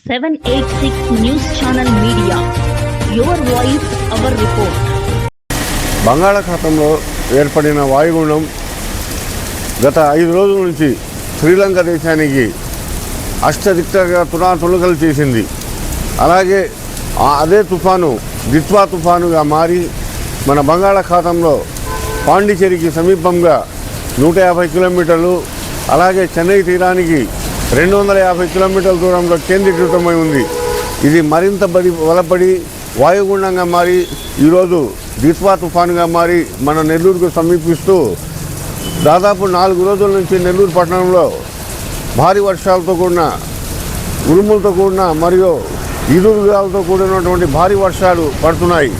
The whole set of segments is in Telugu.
786 News Channel Media. Your voice, our report. బంగాళాఖాతంలో ఏర్పడిన వాయుగుండం గత 5 రోజుల నుంచి శ్రీలంక దేశానికి అష్టదిక్తగా తునాతునకలు చేసింది. అలాగే అదే తుఫాను దిత్వా తుఫానుగా మారి మన బంగాళాఖాతంలో పాండిచేరికి సమీపంగా 150 కిలోమీటర్లు, అలాగే చెన్నై తీరానికి 250 కిలోమీటర్ల దూరంలో కేంద్రీకృతమై ఉంది. ఇది మరింత బలపడి వాయుగుండంగా మారి ఈరోజు దిత్వా తుఫానుగా మారి మన నెల్లూరుకు సమీపిస్తూ దాదాపు 4 రోజుల నుంచి నెల్లూరు పట్టణంలో భారీ వర్షాలతో కూడిన ఉరుములతో కూడిన మరియు ఈదురుగాలతో కూడినటువంటి భారీ వర్షాలు పడుతున్నాయి.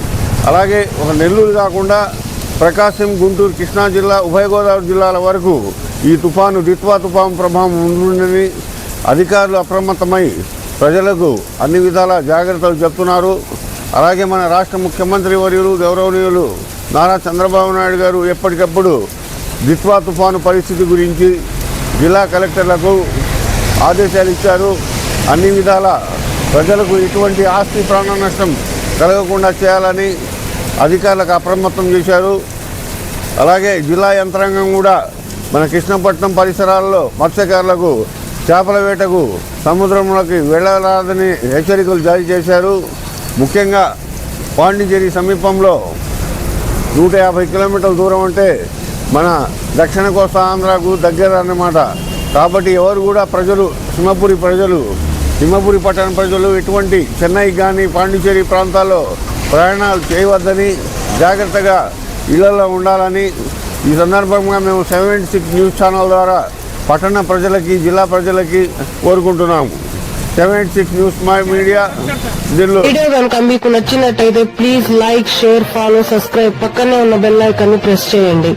అలాగే ఒక నెల్లూరు కాకుండా ప్రకాశం, గుంటూరు, కృష్ణా జిల్లా, ఉభయ గోదావరి జిల్లాల వరకు ఈ తుఫాను దిత్వా తుఫాను ప్రభావం ఉంటుందని అధికారులు అప్రమత్తమై ప్రజలకు అన్ని విధాల జాగ్రత్తలు చెప్తున్నారు. అలాగే మన రాష్ట్ర ముఖ్యమంత్రి వర్యులు గౌరవనీయులు నారా చంద్రబాబు నాయుడు గారు ఎప్పటికప్పుడు దిత్వా తుఫాను పరిస్థితి గురించి జిల్లా కలెక్టర్లకు ఆదేశాలు ఇచ్చారు. అన్ని విధాల ప్రజలకు ఎటువంటి ఆస్తి ప్రాణ నష్టం కలగకుండా చేయాలని అధికారులకు అప్రమత్తం చేశారు. అలాగే జిల్లా యంత్రాంగం కూడా మన కృష్ణపట్నం పరిసరాల్లో మత్స్యకారులకు చేపల వేటకు సముద్రంలోకి వెళ్ళరాదని హెచ్చరికలు జారీ చేశారు. ముఖ్యంగా పాండిచేరి సమీపంలో 150 కిలోమీటర్ల దూరం అంటే మన దక్షిణ కోస్తా ఆంధ్రాకు దగ్గర అన్నమాట. కాబట్టి ఎవరు కూడా ప్రజలు సింహపురి పట్టణ ప్రజలు ఎటువంటి చెన్నై కానీ పాండిచేరి ప్రాంతాల్లో ప్రయాణాలు చేయవద్దని, జాగ్రత్తగా ఇళ్లలో ఉండాలని ఈ సందర్భంగా మేము 786 న్యూస్ ఛానల్ ద్వారా పట్టణ ప్రజలకి, జిల్లా ప్రజలకి కోరుకుంటున్నాము. 786 న్యూస్ మీడియా జిల్లా. వీడియో కనుక మీకు నచ్చినట్టయితే please like, share, follow, subscribe, పక్కనే ఉన్న బెల్ ఐకాన్ ని ప్రెస్ చేయండి.